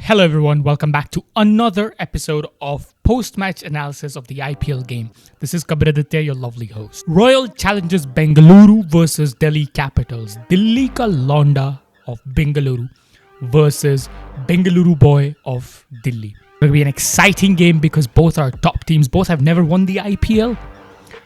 Hello everyone, welcome back to another episode of post-match analysis of the IPL game. This is Kabir Aditya, your lovely host. Royal challenges Bengaluru versus Delhi Capitals. Delhi ka Londa of Bengaluru versus Bengaluru boy of Delhi. It's going to be an exciting game because both are top teams. Both have never won the IPL.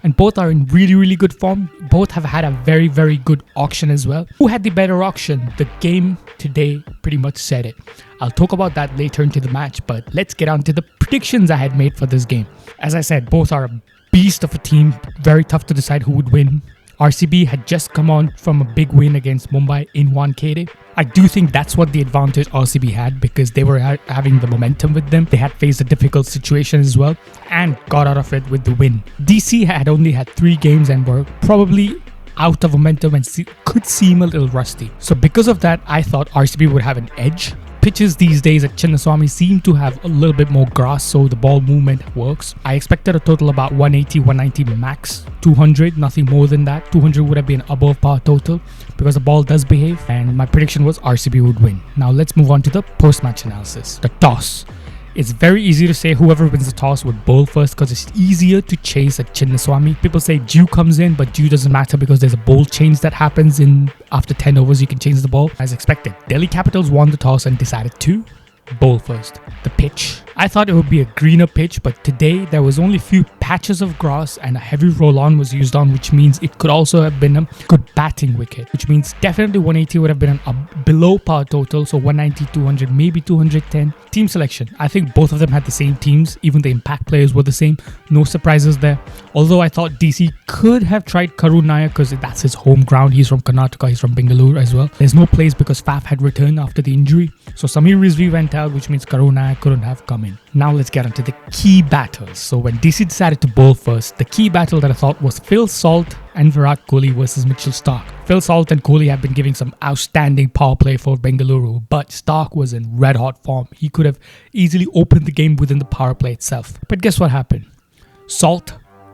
And both are in really good form. Both have had a very good auction as well. Who had the better auction? The game today pretty much said it. I'll talk about that later into the match, but let's get on to the predictions I had made for this game. As I said, both are a beast of a team. Very tough to decide who would win. RCB had just come on from a big win against Mumbai in Wankhede. I do think that's what the advantage RCB had because they were having the momentum with them. They had faced a difficult situation as well and got out of it with the win. DC had only had 3 games and were probably out of momentum and could seem a little rusty. So because of that, I thought RCB would have an edge. Pitches these days at Chennai seem to have a little bit more grass, so the ball movement works. I expected a total about 180, 190 max, 200, nothing more than that. 200 would have been above par total because the ball does behave, and my prediction was RCB would win. Now let's move on to the post-match analysis. The toss. It's very easy to say whoever wins the toss would bowl first because it's easier to chase at Chennai. People say Dew comes in, but Dew doesn't matter because there's a bowl change that happens in after 10 overs. You can change the ball as expected. Delhi Capitals won the toss and decided to bowl first. The pitch. I thought it would be a greener pitch, but today there was only a few patches of grass and a heavy roll-on was used on, which means it could also have been a good batting wicket, which means definitely 180 would have been a below par total, so 190, 200, maybe 210. Team selection. I think both of them had the same teams, even the impact players were the same. No surprises there. Although I thought DC could have tried Karun Nayak because that's his home ground. He's from Karnataka, he's from Bengaluru as well. There's no place because Faf had returned after the injury. So Samir Rizvi went out, which means Karun Nayak couldn't have come in. Now let's get onto the key battles. So when DC decided to bowl first, the key battle that I thought was Phil Salt and Virat Kohli versus Mitchell Starc. Phil Salt and Kohli have been giving some outstanding power play for Bengaluru, but Starc was in red hot form. He could have easily opened the game within the power play itself. But guess what happened? Salt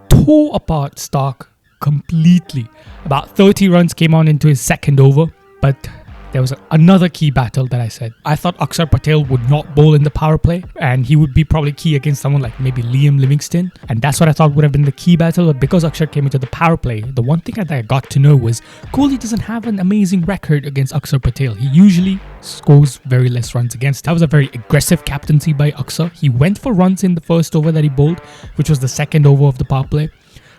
tore apart Starc completely. About 30 runs came on into his second over, but there was another key battle that I said. I thought Akshar Patel would not bowl in the power play and he would be probably key against someone like maybe Liam Livingston. And that's what I thought would have been the key battle. But because Akshar came into the power play, the one thing that I got to know was Kohli doesn't have an amazing record against Akshar Patel. He usually scores very less runs against. That was a very aggressive captaincy by Akshar. He went for runs in the first over that he bowled, which was the second over of the power play.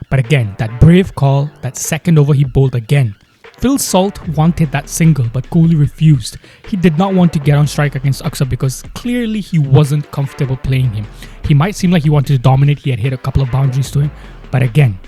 But again, that brave call, that second over he bowled again. Phil Salt wanted that single, but Kohli refused. He did not want to get on strike against Akshar because clearly he wasn't comfortable playing him. He might seem like he wanted to dominate. He had hit a couple of boundaries to him. But again,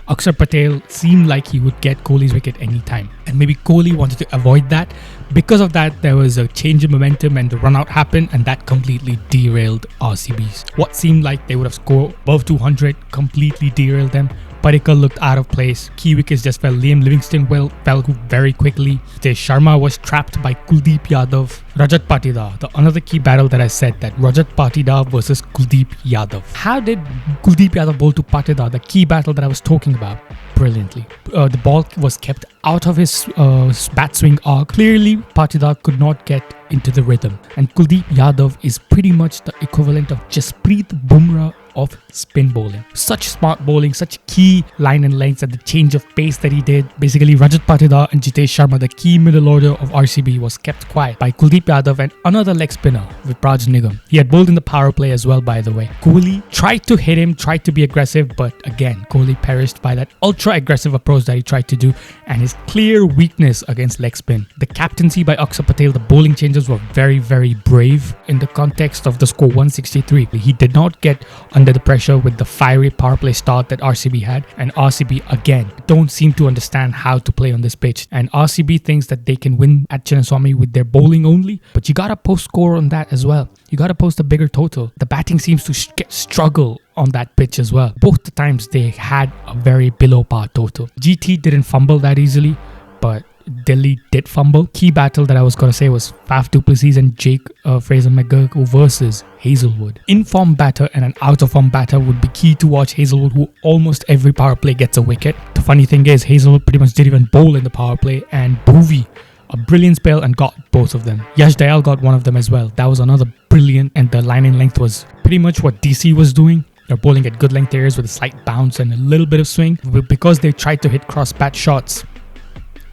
Akshar Patel seemed like he would get Kohli's wicket anytime. And maybe Kohli wanted to avoid that. Because of that, there was a change in momentum and the run out happened and that completely derailed RCB's. What seemed like they would have scored above 200 completely derailed them. Padikkal looked out of place. Key wickets just fell. Liam Livingston fell very quickly. Sharma was trapped by Kuldeep Yadav. Rajat Patidar. The another key battle that I said, that Rajat Patidar versus Kuldeep Yadav. How did Kuldeep Yadav bowl to Patidar? The key battle that I was talking about. Brilliantly. The ball was kept out of his bat swing arc. Clearly, Patidar could not get into the rhythm. And Kuldeep Yadav is pretty much the equivalent of Jasprit Bumrah of spin bowling. Such smart bowling, such key line and lengths, and the change of pace that he did. Basically, Rajat Patidar and Jitesh Sharma, the key middle order of RCB, was kept quiet by Kuldeep Yadav and another leg spinner with Raj Nigam. He had bowled in the power play as well, by the way. Kohli tried to hit him, tried to be aggressive, but again, Kohli perished by that ultra aggressive approach that he tried to do and his clear weakness against leg spin. The captaincy by Akshar Patel, the bowling changes were very brave in the context of the score 163. He did not get under the pressure with the fiery power play start that RCB had, and RCB again don't seem to understand how to play on this pitch, and RCB thinks that they can win at Chennai with their bowling only, but you gotta post score on that as well. You gotta post a bigger total. The batting seems to struggle on that pitch as well. Both the times they had a very below par total. GT didn't fumble that easily, but Delhi did fumble. Key battle that I was going to say was Faf du Plessis and Jake Fraser McGurk versus Hazelwood. In-form batter and an out-of-form batter would be key to watch Hazelwood, who almost every power play gets a wicket. The funny thing is, Hazelwood pretty much didn't even bowl in the power play, and Bhuvi, a brilliant spell and got both of them. Yash Dayal got one of them as well. That was another brilliant, and the line in length was pretty much what DC was doing. They're bowling at good length areas with a slight bounce and a little bit of swing. But because they tried to hit cross-bat shots,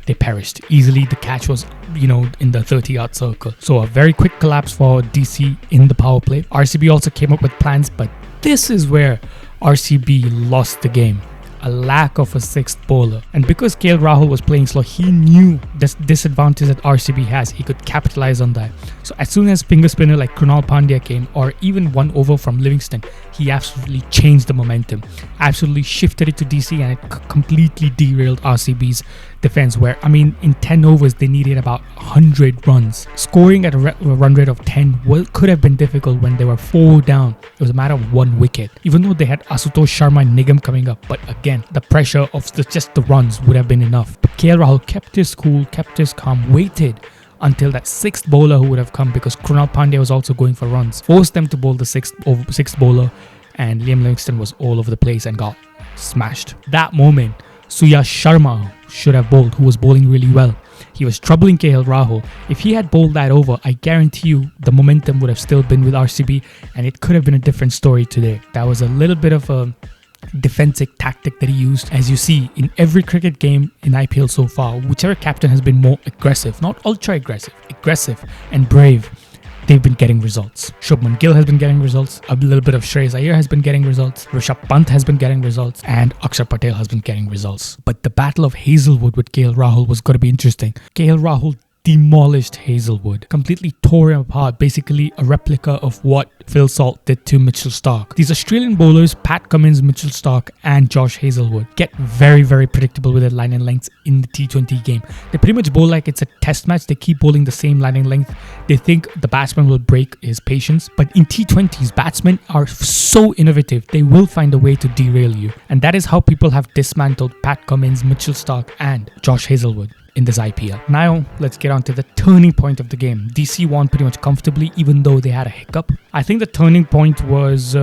they perished easily. The catch was, in the 30-yard circle. So a very quick collapse for DC in the power play. RCB also came up with plans, but this is where RCB lost the game. A lack of a sixth bowler. And because KL Rahul was playing slow, he knew this disadvantage that RCB has. He could capitalize on that. So as soon as finger spinner like Krunal Pandya came, or even one over from Livingston, he absolutely changed the momentum. Absolutely shifted it to DC, and it completely derailed RCB's defense, where, in 10 overs, they needed about 100 runs. Scoring at a run rate of 10 could have been difficult when they were 4 down. It was a matter of 1 wicket. Even though they had Asutosh Sharma and Nigam coming up, but again, the pressure of just the runs would have been enough. But KL Rahul kept his cool, kept his calm, waited until that sixth bowler who would have come, because Krunal Pandya was also going for runs, forced them to bowl the sixth bowler, and Liam Livingstone was all over the place and got smashed. That moment, Suyash Sharma should have bowled, who was bowling really well. He was troubling KL Rahul. If he had bowled that over, I guarantee you the momentum would have still been with RCB, and it could have been a different story today. That was a little bit of a defensive tactic that he used. As you see in every cricket game in IPL so far, whichever captain has been more aggressive, not ultra aggressive, aggressive and brave, they've been getting results. Shubman Gill has been getting results, a little bit of Shreyas Iyer has been getting results, Rishabh Pant has been getting results, and Akshar Patel has been getting results. But the battle of Hazelwood with KL Rahul was going to be interesting. KL Rahul demolished Hazelwood, completely tore him apart, basically a replica of what Phil Salt did to Mitchell Starc. These Australian bowlers, Pat Cummins, Mitchell Starc and Josh Hazelwood, get very, very predictable with their line and lengths in the T20 game. They pretty much bowl like it's a test match. They keep bowling the same line and length. They think the batsman will break his patience, but in T20s, batsmen are so innovative, they will find a way to derail you. And that is how people have dismantled Pat Cummins, Mitchell Starc and Josh Hazelwood in this IPL. Now, let's get on to the turning point of the game. DC won pretty much comfortably, even though they had a hiccup. I think the turning point was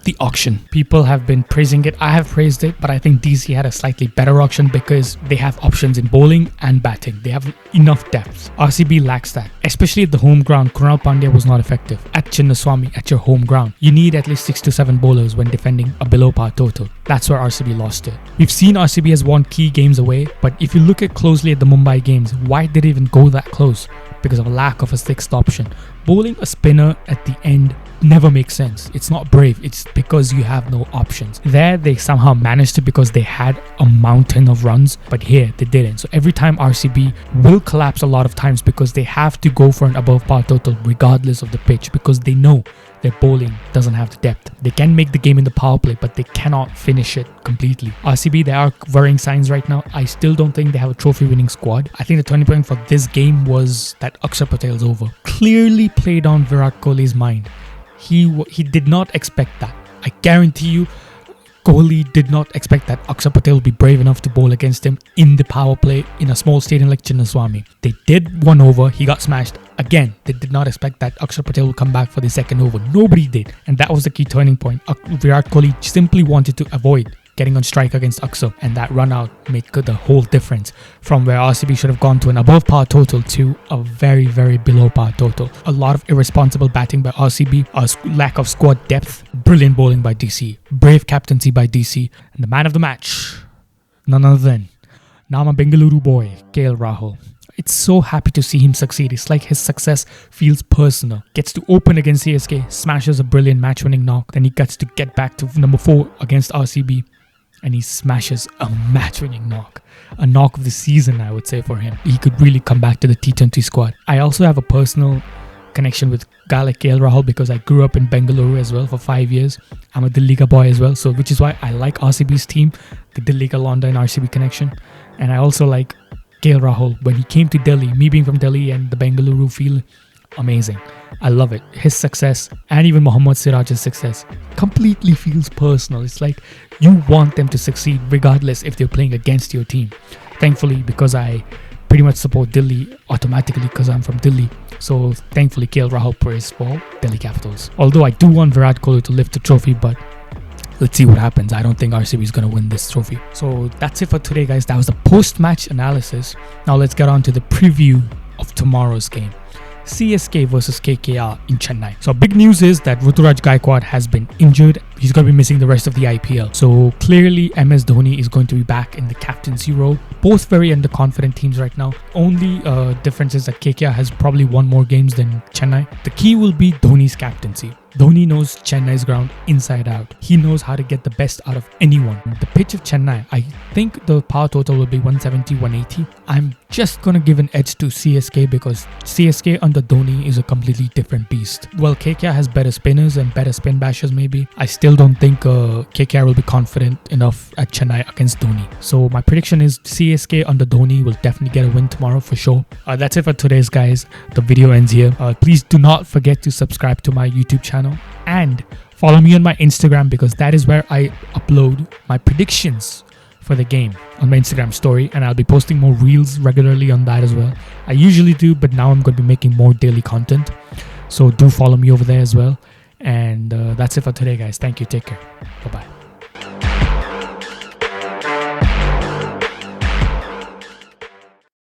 the auction. People have been praising it. I have praised it, but I think DC had a slightly better auction because they have options in bowling and batting. They have enough depth. RCB lacks that, especially at the home ground. Krunal Pandya was not effective. At Chinnaswamy, at your home ground, you need at least 6 to 7 bowlers when defending a below par total. That's where RCB lost it. We've seen RCB has won key games away, but if you look at closely at the Mumbai games, why did it even go that close? Because of a lack of a sixth option. Bowling a spinner at the end never makes sense. It's not brave. It's because you have no options. There, they somehow managed it because they had a mountain of runs, but here they didn't. So every time RCB will collapse a lot of times because they have to go for an above par total regardless of the pitch, because they know their bowling doesn't have the depth. They can make the game in the power play, but they cannot finish it completely. RCB, there are worrying signs right now. I still don't think they have a trophy winning squad. I think the turning point for this game was that Akshar Patel's over clearly played on Virat Kohli's mind. He did not expect that. I guarantee you, Kohli did not expect that Akshar Patel would be brave enough to bowl against him in the power play in a small stadium like Chinnaswamy. They did one over, he got smashed. Again, they did not expect that Akshar Patel would come back for the second over. Nobody did. And that was the key turning point. Virat Kohli simply wanted to avoid getting on strike against Akshar, and that run out made the whole difference from where RCB should have gone to an above par total to a very, very below par total. A lot of irresponsible batting by RCB, a lack of squad depth, brilliant bowling by DC, brave captaincy by DC, and the man of the match, none other than Nama Bengaluru boy, KL Rahul. It's so happy to see him succeed. It's like his success feels personal. Gets to open against CSK, smashes a brilliant match-winning knock, then he gets to get back to number 4 against RCB, and he smashes a match-winning knock. A knock of the season, I would say, for him. He could really come back to the T20 squad. I also have a personal connection with guy like KL Rahul because I grew up in Bengaluru as well for 5 years. I'm a Delhi boy as well, so which is why I like RCB's team, the Delhi Londa and RCB connection. And I also like KL Rahul. When he came to Delhi, me being from Delhi and the Bengaluru feel amazing. I love it. His success and even Mohammad Siraj's success completely feels personal. It's like you want them to succeed regardless if they're playing against your team. Thankfully, because I pretty much support Delhi automatically because I'm from Delhi. So thankfully KL Rahul plays for Delhi Capitals. Although I do want Virat Kohli to lift the trophy, but let's see what happens. I don't think RCB is going to win this trophy. So that's it for today, guys. That was the post-match analysis. Now let's get on to the preview of tomorrow's game. CSK versus KKR in Chennai. So big news is that Ruturaj Gaikwad has been injured. He's going to be missing the rest of the IPL. So clearly MS Dhoni is going to be back in the captaincy role. Both very underconfident teams right now. Only difference is that KKR has probably won more games than Chennai. The key will be Dhoni's captaincy. Dhoni knows Chennai's ground inside out. He knows how to get the best out of anyone. The pitch of Chennai, I think the power total will be 170, 180. I'm just going to give an edge to CSK because CSK under Dhoni is a completely different beast. Well, KKR has better spinners and better spin bashers maybe. I still don't think KKR will be confident enough at Chennai against Dhoni. So my prediction is CSK under Dhoni will definitely get a win tomorrow for sure. That's it for today's, guys. The video ends here. Please do not forget to subscribe to my YouTube channel and follow me on my Instagram because that is where I upload my predictions for the game on my Instagram story, and I'll be posting more reels regularly on that as well. I usually do, but now I'm going to be making more daily content, so do follow me over there as well. And that's it for today, guys. Thank you. Take care. Bye bye.